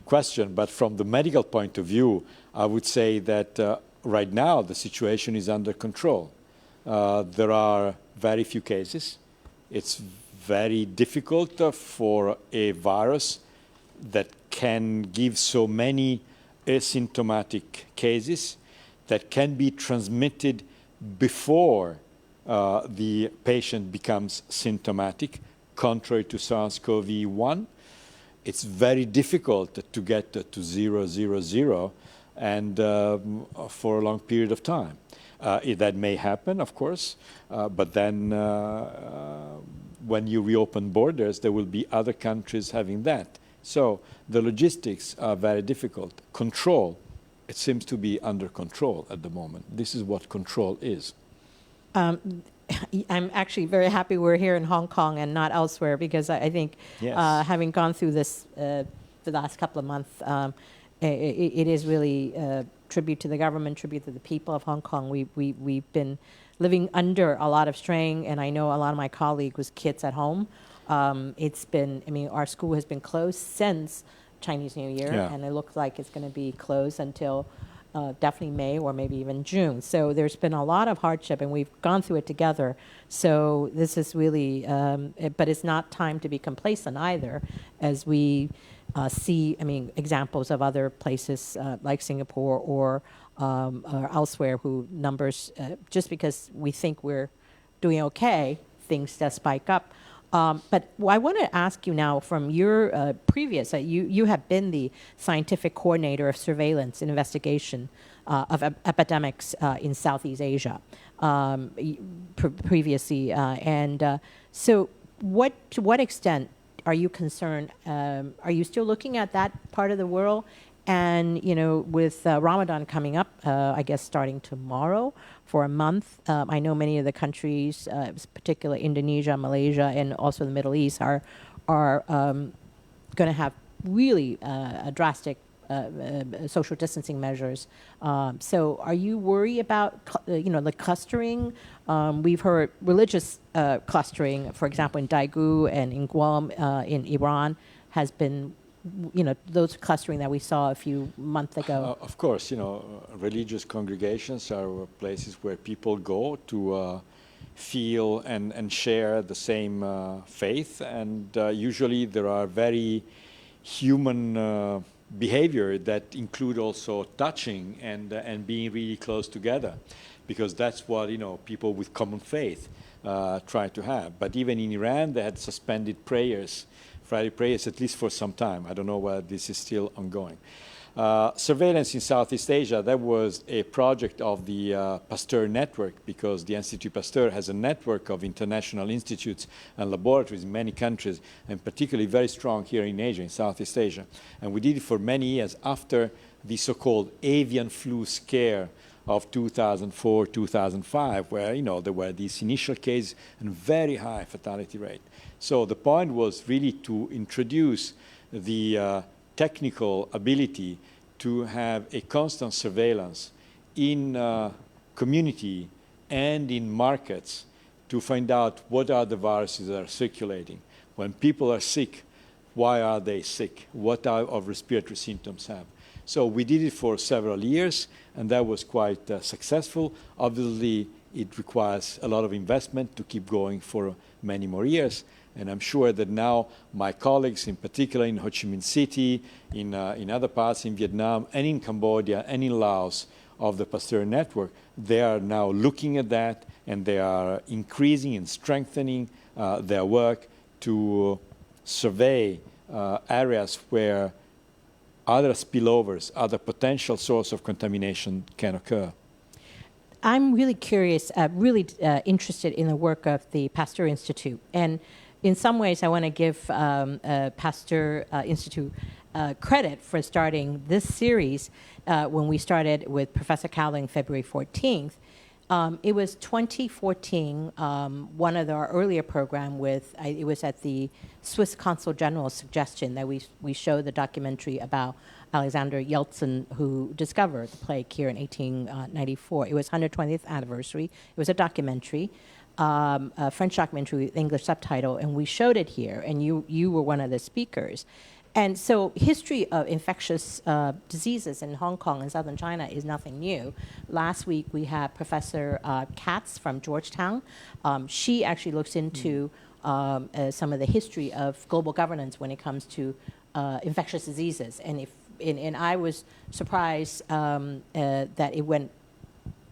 question, but from the medical point of view, I would say that right now the situation is under control. There are very few cases. It's very difficult for a virus that can give so many asymptomatic cases that can be transmitted before the patient becomes symptomatic, contrary to SARS-CoV-1. It's very difficult to get to 000 and for a long period of time. That may happen, of course, but then when you reopen borders, there will be other countries having that. So the logistics are very difficult. Control, it seems to be under control at the moment. This is what control is. I'm actually very happy we're here in Hong Kong and not elsewhere, because I think Yes. having gone through this the last couple of months, it is really a tribute to the government, tribute to the people of Hong Kong. We've been living under a lot of strain, and I know a lot of my colleagues with kids at home. Our school has been closed since Chinese New Year, and it looks like it's going to be closed until definitely May or maybe even June. So there's been a lot of hardship, and we've gone through it together. So this is really, but it's not time to be complacent either, as we see, examples of other places like Singapore or elsewhere who numbers, just because we think we're doing okay, things just spike up. But I want to ask you now, from your previous, you have been the scientific coordinator of surveillance and investigation of epidemics in Southeast Asia previously. So to what extent are you concerned? Are you still looking at that part of the world? And, with Ramadan coming up, I guess starting tomorrow for a month, I know many of the countries, particularly Indonesia, Malaysia, and also the Middle East, are going to have really drastic social distancing measures. So are you worried about, the clustering? We've heard religious clustering, for example, in Daegu and in Guam in Iran has been, those clustering that we saw a few months ago. Of course, religious congregations are places where people go to feel and share the same faith, and usually there are very human behavior that include also touching and being really close together, because that's what people with common faith try to have. But even in Iran, they had suspended prayers, Friday prayers, at least for some time. I don't know whether this is still ongoing. Surveillance in Southeast Asia, that was a project of the Pasteur network, because the Institut Pasteur has a network of international institutes and laboratories in many countries, and particularly very strong here in Asia, in Southeast Asia. And we did it for many years after the so-called avian flu scare of 2004, 2005, where, you know, there were these initial cases and very high fatality rate. So the point was really to introduce the technical ability to have a constant surveillance in community and in markets to find out what are the viruses that are circulating. When people are sick, why are they sick? What type of respiratory symptoms have? So we did it for several years, and that was quite successful. Obviously, it requires a lot of investment to keep going for many more years. And I'm sure that now my colleagues, in particular in Ho Chi Minh City, in other parts in Vietnam, and in Cambodia, and in Laos of the Pasteur network, they are now looking at that, and they are increasing and strengthening their work to survey areas where other spillovers, other potential source of contamination can occur. I'm really curious, really interested in the work of the Pasteur Institute. And in some ways, I want to give Pasteur Institute credit for starting this series when we started with Professor Cowling February 14th. It was 2014, one of our earlier program with, it was at the Swiss Consul General's suggestion that we showed the documentary about Alexander Yeltsin, who discovered the plague here in 1894. It was 120th anniversary. It was a documentary, a French documentary with English subtitle, and we showed it here, and you were one of the speakers. And so history of infectious diseases in Hong Kong and southern China is nothing new. Last week we had Professor Katz from Georgetown. She actually looks into some of the history of global governance when it comes to infectious diseases. And I was surprised that it went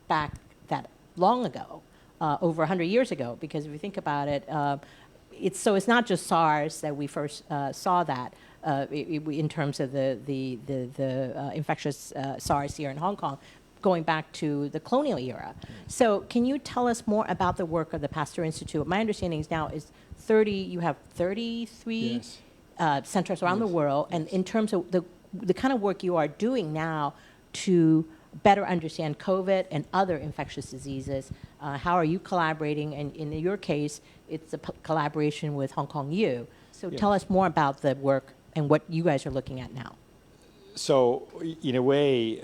back that long ago, over 100 years ago, because if you think about it, it's not just SARS that we first saw that. In terms of the infectious SARS here in Hong Kong, going back to the colonial era. So can you tell us more about the work of the Pasteur Institute? My understanding is now is you have 33 yes. Centers around yes. the world, and yes. in terms of the kind of work you are doing now to better understand COVID and other infectious diseases, how are you collaborating? And in your case, it's a collaboration with Hong Kong U. So yes. tell us more about the work and what you guys are looking at now. So, in a way,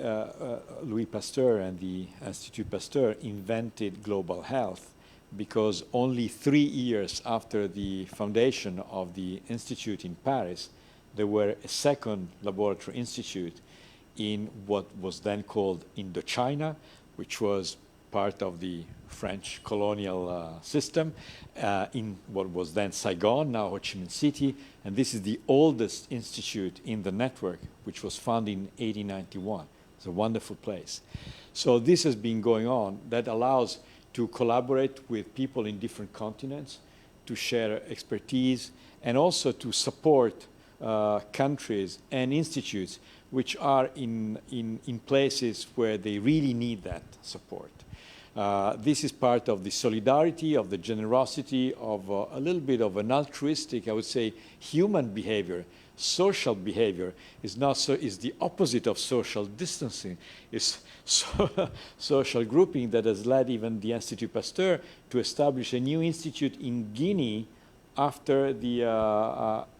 Louis Pasteur and the Institut Pasteur invented global health, because only 3 years after the foundation of the institute in Paris, there were a second laboratory institute in what was then called Indochina, which was part of the French colonial system, in what was then Saigon, now Ho Chi Minh City, and this is the oldest institute in the network, which was founded in 1891. It's a wonderful place. So this has been going on. That allows to collaborate with people in different continents, to share expertise, and also to support countries and institutes which are in places where they really need that support. This is part of the solidarity, of the generosity, of a little bit of an altruistic, I would say, human behavior. Social behavior is the opposite of social distancing. It's social grouping that has led even the Institut Pasteur to establish a new institute in Guinea after the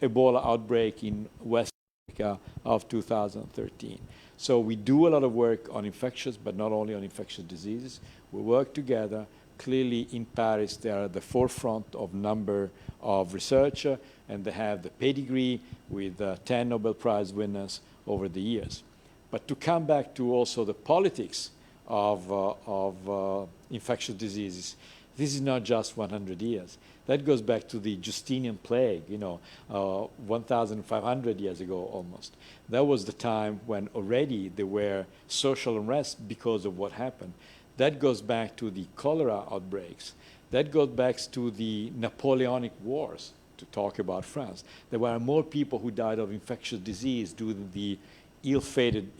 Ebola outbreak in West Africa of 2013. So we do a lot of work on infectious, but not only on infectious diseases. We work together. Clearly, in Paris, they are at the forefront of number of research, and they have the pedigree with 10 Nobel Prize winners over the years. But to come back to also the politics of infectious diseases, this is not just 100 years. That goes back to the Justinian plague, 1,500 years ago almost. That was the time when already there were social unrest because of what happened. That goes back to the cholera outbreaks. That goes back to the Napoleonic Wars, to talk about France. There were more people who died of infectious disease due to the ill-fated,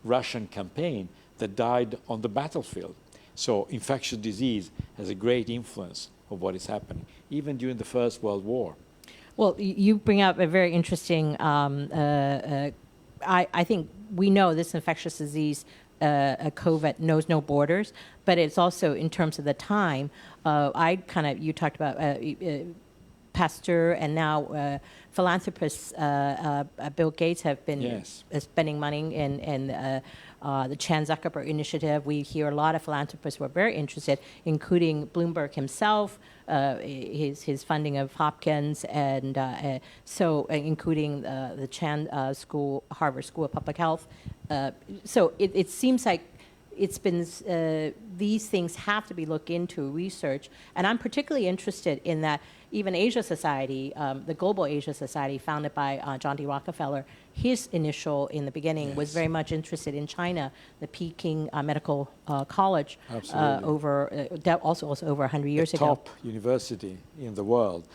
Russian campaign that died on the battlefield. So infectious disease has a great influence of what is happening, even during the First World War. Well, you bring up a very interesting, I think we know this infectious disease, COVID, knows no borders, but it's also in terms of the time. You talked about Pasteur, and now philanthropists, Bill Gates, have been spending money in the Chan Zuckerberg initiative. We hear a lot of philanthropists who are very interested, including Bloomberg himself, his funding of Hopkins, and including the Chan School, Harvard School of Public Health. So it seems like it's been, these things have to be looked into, research. And I'm particularly interested in that even Asia Society, the Global Asia Society, founded by John D. Rockefeller, his initial, in the beginning, was very much interested in China, the Peking Medical College, also over 100 years ago. Top university in the world,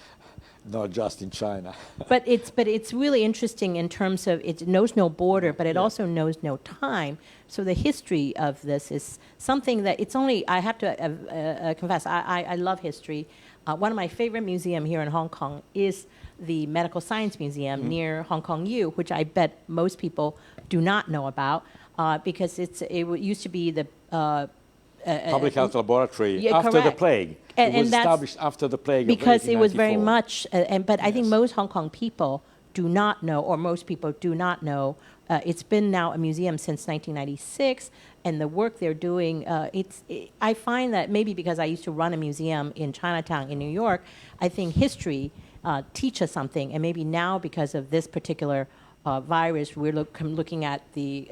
not just in China. But it's really interesting in terms of it knows no border, but it also knows no time. So the history of this is something that it's only, I have to confess, I love history. One of my favorite museums here in Hong Kong is the Medical Science Museum near Hong Kong U, which I bet most people do not know about because it used to be the public health laboratory after the plague. It was established after the plague because it was very much, but I Yes. think most Hong Kong people do not know, or most people do not know. It's been now a museum since 1996, and the work they're doing, I find that maybe because I used to run a museum in Chinatown in New York, I think history teaches something, and maybe now because of this particular virus, we're looking at the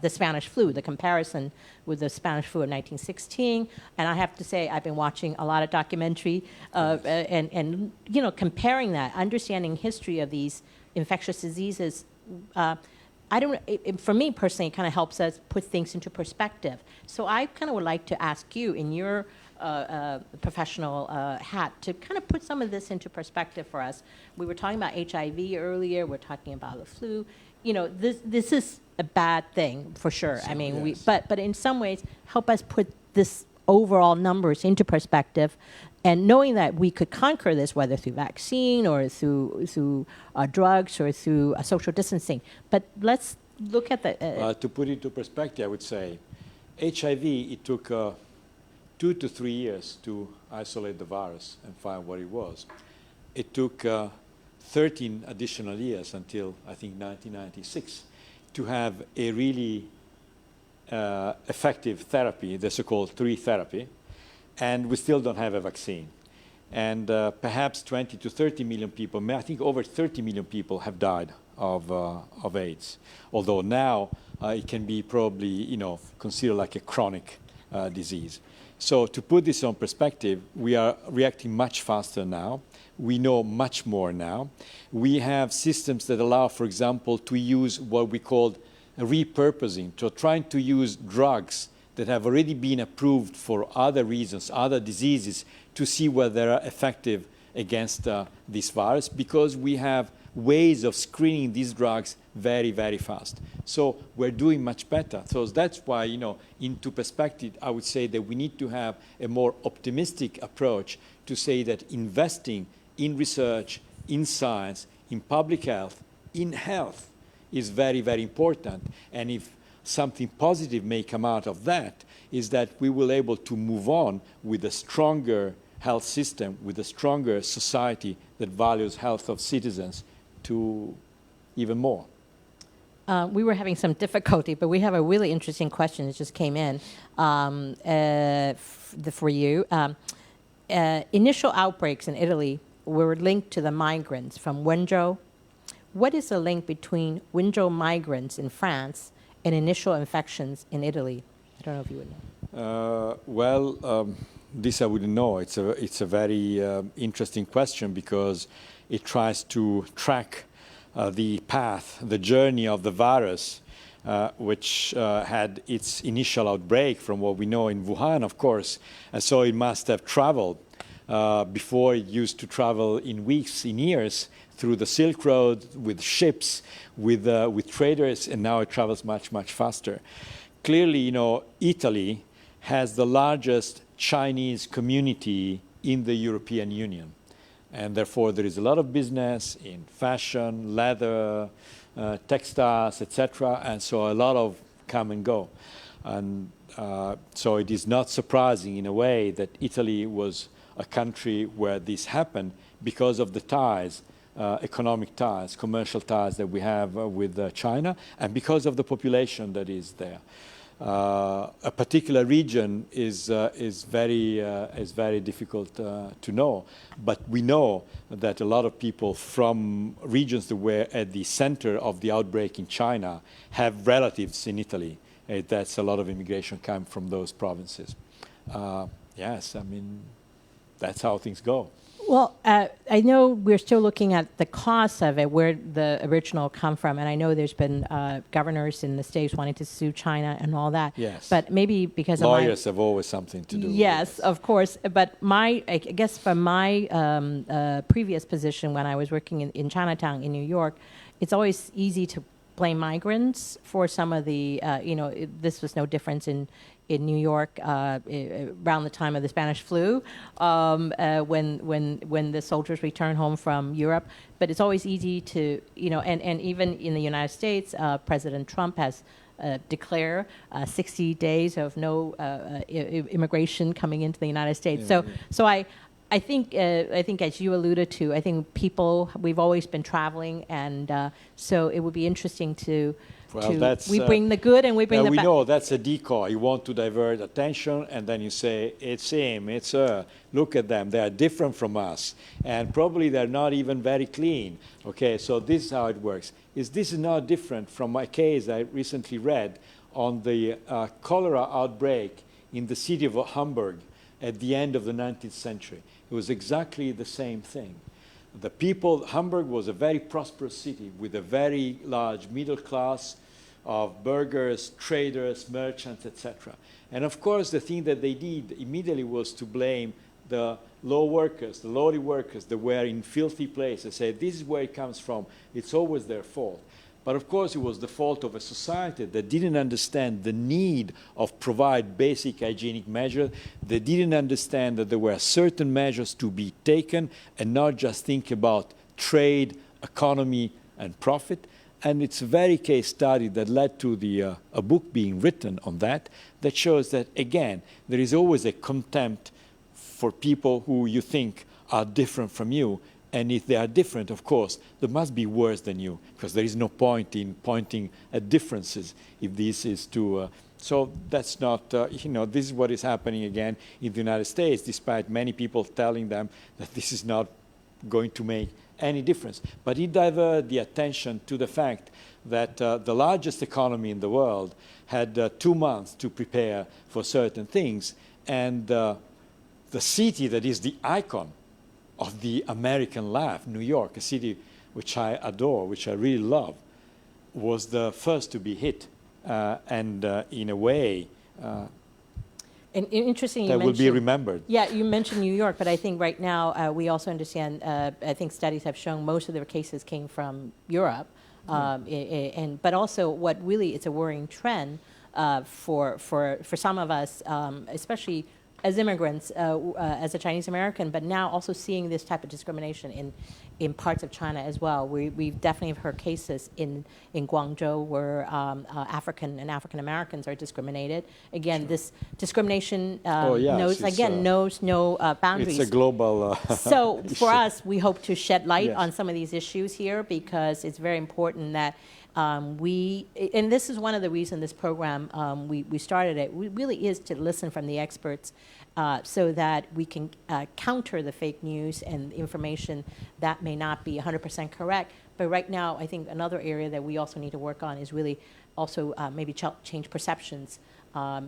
Spanish flu, the comparison with the Spanish flu in 1916. And I have to say, I've been watching a lot of documentary and comparing that, understanding history of these infectious diseases. For me personally, it kind of helps us put things into perspective. So I kind of would like to ask you, in your professional hat, to kind of put some of this into perspective for us. We were talking about HIV earlier. We're talking about the flu. This is a bad thing for sure. So, I mean, yes. but in some ways, help us put this overall numbers into perspective, and knowing that we could conquer this, whether through vaccine or through drugs or through social distancing. But let's look at the... to put it into perspective, I would say, HIV, it took 2 to 3 years to isolate the virus and find what it was. It took 13 additional years until, I think, 1996 to have a really effective therapy, the so-called 3 therapy, and we still don't have a vaccine. And perhaps 20 to 30 million people, I think over 30 million people have died of AIDS, although now it can be probably, considered like a chronic disease. So to put this on perspective, we are reacting much faster now. We know much more now. We have systems that allow, for example, to use what we call repurposing, so trying to use drugs that have already been approved for other reasons, other diseases, to see whether they are effective against this virus, because we have ways of screening these drugs very, very fast. So we're doing much better. So that's why, into perspective, I would say that we need to have a more optimistic approach to say that investing in research, in science, in public health, in health is very, very important. And if something positive may come out of that, is that we will be able to move on with a stronger health system, with a stronger society that values health of citizens to even more. We were having some difficulty, but we have a really interesting question that just came in for you. Initial outbreaks in Italy were linked to the migrants from Wenzhou. What is the link between Wenzhou migrants in France and initial infections in Italy? I don't know if you would know. This I wouldn't know. It's a very interesting question, because it tries to track the path, the journey of the virus, which had its initial outbreak from what we know in Wuhan, of course, and so it must have traveled Before, it used to travel in weeks, in years, through the Silk Road with ships, with traders, and now it travels much, much faster. Clearly, you know, Italy has the largest Chinese community in the European Union. And therefore, there is a lot of business in fashion, leather, textiles, etc. And so a lot of come and go. And so it is not surprising in a way that Italy was a country where this happened because of the ties, economic ties, commercial ties that we have with China, and because of the population that is there. A particular region is very difficult to know, but we know that a lot of people from regions that were at the center of the outbreak in China have relatives in Italy. That's a lot of immigration come from those provinces. Yes, I mean, that's how things go. Well, I know we're still looking at the costs of it, where the original come from, and I know there's been governors in the States wanting to sue China and all that. Yes. But maybe because lawyers have always something to do. Yes, of course. But I guess from my previous position when I was working in Chinatown in New York, it's always easy to blame migrants for some of the, this was no difference in New York around the time of the Spanish flu, when the soldiers return home from Europe. But it's always easy to, and even in the United States, President Trump has declared 60 days of no immigration coming into the United States. Yeah, so I think as you alluded to, I think we've always been traveling, and so it would be interesting to. Well, we bring the good and we bring the bad. We know that's a decoy. You want to divert attention, and then you say, it's him, it's her. Look at them. They are different from us. And probably they're not even very clean. Okay, so this is how it works. This is not different from my case I recently read on the cholera outbreak in the city of Hamburg at the end of the 19th century. It was exactly the same thing. The people, Hamburg was a very prosperous city with a very large middle class of burghers, traders, merchants, etc. And of course, the thing that they did immediately was to blame the low workers, the lowly workers that were in filthy places. Say, this is where it comes from. It's always their fault. But of course, it was the fault of a society that didn't understand the need of provide basic hygienic measures. They didn't understand that there were certain measures to be taken and not just think about trade, economy, and profit. And it's a very case study that led to a book being written on that shows that, again, there is always a contempt for people who you think are different from you. And if they are different, of course, they must be worse than you, because there is no point in pointing at differences if this is to... so that's not, this is what is happening again in the United States, despite many people telling them that this is not going to make any difference. But it diverted the attention to the fact that the largest economy in the world had 2 months to prepare for certain things, and the city that is the icon of the American life, New York, a city which I adore, which I really love, was the first to be hit, and in a way and interesting that will be remembered. Yeah, you mentioned New York, but I think right now we also understand, I think studies have shown most of their cases came from Europe, but also what really is a worrying trend for some of us, especially as immigrants, as a Chinese American, but now also seeing this type of discrimination in parts of China as well. We definitely have heard cases in Guangzhou where African Americans are discriminated. Again, sure. This discrimination knows no boundaries. It's a global... So for us, we hope to shed light on some of these issues here, because it's very important that and this is one of the reasons this program, we started it, really is to listen from the experts so that we can counter the fake news and information that may not be 100% correct. But right now, I think another area that we also need to work on is really also maybe change perceptions.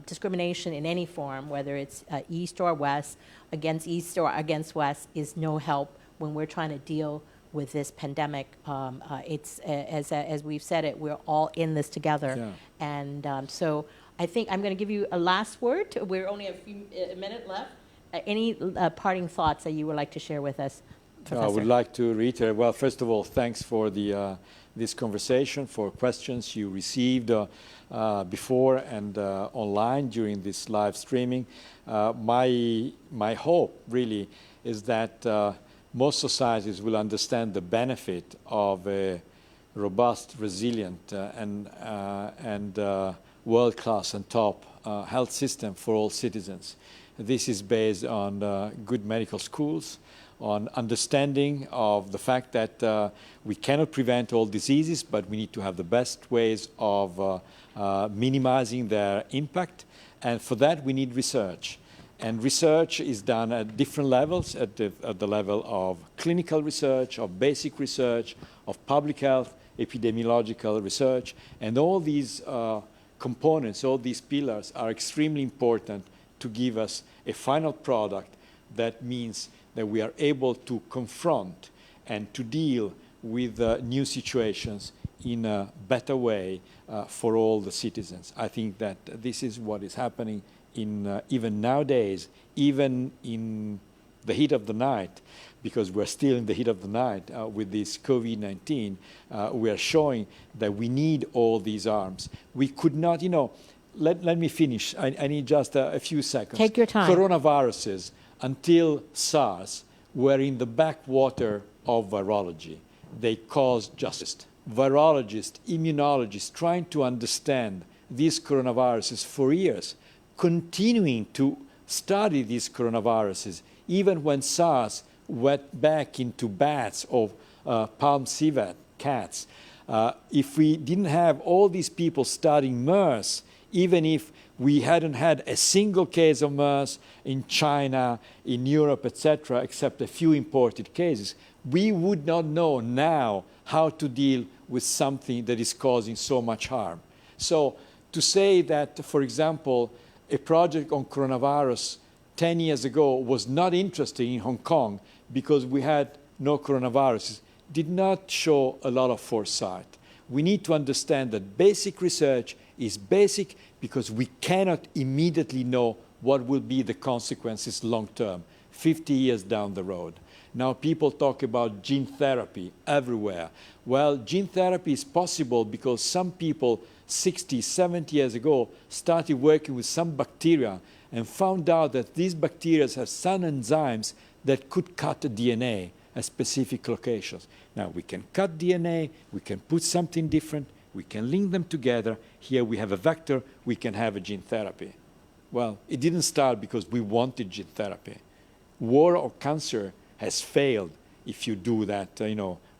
Discrimination in any form, whether it's East or West, against East or against West, is no help when we're trying to deal with this pandemic. It's as we've said it, we're all in this together. Yeah. And so I think I'm going to give you a last word. We're only a minute left. Any parting thoughts that you would like to share with us, Professor? I would like to reiterate, well, first of all, thanks for this conversation, for questions you received before and online during this live streaming. My hope really is that most societies will understand the benefit of a robust, resilient, and world-class and top health system for all citizens. This is based on good medical schools, on understanding of the fact that we cannot prevent all diseases, but we need to have the best ways of minimizing their impact. And for that, we need research. And research is done at different levels, at the level of clinical research, of basic research, of public health, epidemiological research. And all these components, all these pillars are extremely important to give us a final product that means that we are able to confront and to deal with new situations in a better way for all the citizens. I think that this is what is happening in even nowadays, even in the heat of the night, because we're still in the heat of the night with this COVID-19, we are showing that we need all these arms. We could not, let me finish. I need just a few seconds. Take your time. Coronaviruses, until SARS, were in the backwater of virology. They caused just virologists, immunologists trying to understand these coronaviruses for years, continuing to study these coronaviruses, even when SARS went back into bats or palm civet cats. If we didn't have all these people studying MERS, even if we hadn't had a single case of MERS in China, in Europe, etc., except a few imported cases, we would not know now how to deal with something that is causing so much harm. So to say that, for example, a project on coronavirus 10 years ago was not interesting in Hong Kong because we had no coronaviruses did not show a lot of foresight. We need to understand that basic research is basic because we cannot immediately know what will be the consequences long term, 50 years down the road. Now people talk about gene therapy everywhere. Well, gene therapy is possible because some people 60, 70 years ago started working with some bacteria and found out that these bacteria have some enzymes that could cut DNA at specific locations. Now we can cut DNA, we can put something different, we can link them together. Here we have a vector, we can have a gene therapy. Well, it didn't start because we wanted gene therapy. War or cancer has failed if you do that,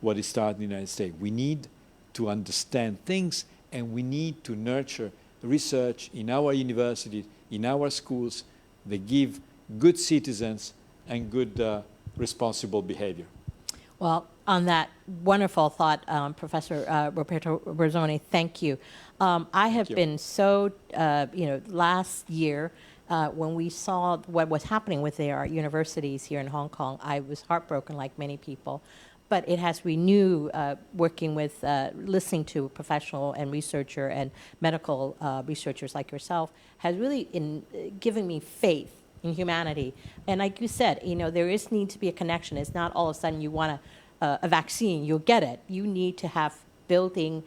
what is started in the United States. We need to understand things and we need to nurture research in our universities, in our schools that give good citizens and good responsible behavior. Well, on that wonderful thought, Professor Roberto Bruzzone, thank you. I have been so, last year, when we saw what was happening with our universities here in Hong Kong, I was heartbroken like many people. But it has renewed working with, listening to professional and researcher and medical researchers like yourself, has really given me faith in humanity. And like you said, there is need to be a connection. It's not all of a sudden you want a vaccine, you'll get it. You need to have building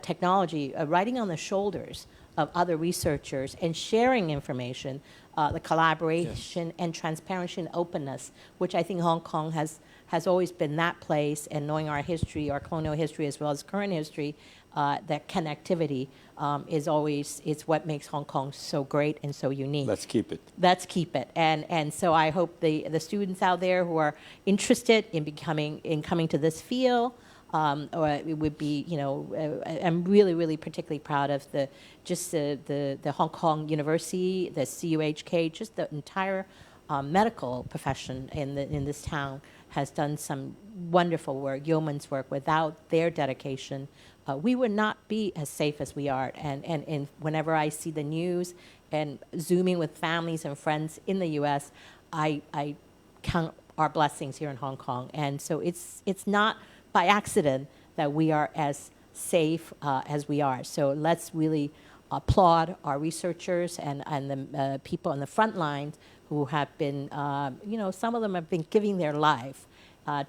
technology, riding on the shoulders of other researchers and sharing information, the collaboration and transparency and openness, which I think Hong Kong has always been that place, and knowing our history, our colonial history as well as current history, that connectivity is what makes Hong Kong so great and so unique. Let's keep it. Let's keep it. And so I hope the students out there who are interested in coming to this field, or it would be, I'm really, really particularly proud of the Hong Kong University, the CUHK, just the entire medical profession in this town has done some wonderful work, yeoman's work. Without their dedication, we would not be as safe as we are. And whenever I see the news and Zooming with families and friends in the U.S., I count our blessings here in Hong Kong. And so it's not by accident that we are as safe as we are. So let's really applaud our researchers and the people on the front lines who have been, some of them have been giving their life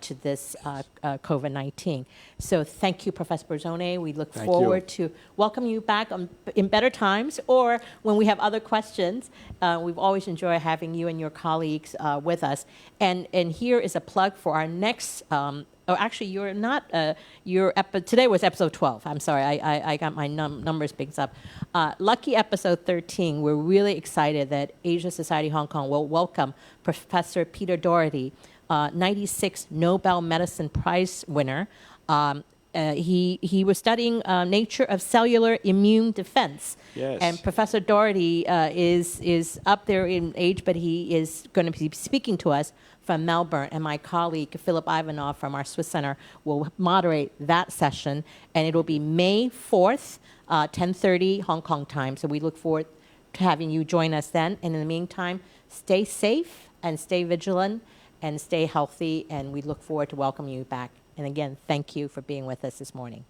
to this COVID-19. So thank you, Professor Bruzzone. We look forward to welcome you back in better times or when we have other questions. We've always enjoyed having you and your colleagues with us. And here is a plug for our next actually, you're not, today was episode 12. I'm sorry, I got my numbers mixed up. Lucky episode 13, we're really excited that Asia Society Hong Kong will welcome Professor Peter Doherty, 96 Nobel Medicine Prize winner. He was studying nature of cellular immune defense. Yes. And Professor Doherty is up there in age, but he is going to be speaking to us from Melbourne. And my colleague, Philip Ivanov from our Swiss Center, will moderate that session. And it will be May 4th, 10:30 Hong Kong time. So we look forward to having you join us then. And in the meantime, stay safe and stay vigilant and stay healthy. And we look forward to welcoming you back. And again, thank you for being with us this morning.